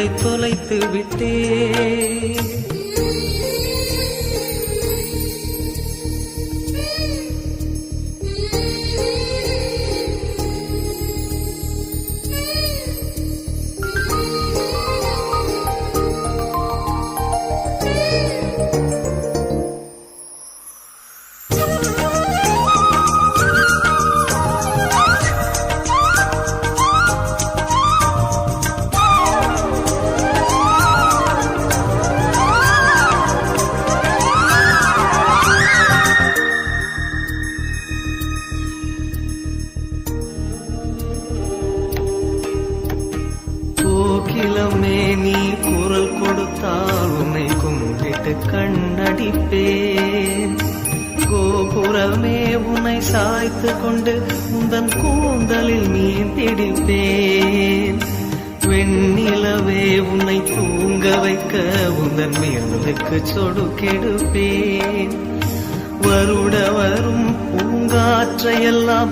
கண்களை தொலைத்து விட்டேன். கோகிலமே நீ குரல் கொடுத்தால் உன்னை கும்பிட்டு கண்ணடிப்பேன். கோபுரமே உன்னை சாய்த்து கொண்டு உந்தன் கூந்தலில் மீன் பிடிப்பேன். வெண்ணிலவே உன்னை தூங்க வைக்க உந்தன் மேலுக்கு சொடுக்கெடுப்பேன். வருட வரும் பூங்காற்றையெல்லாம்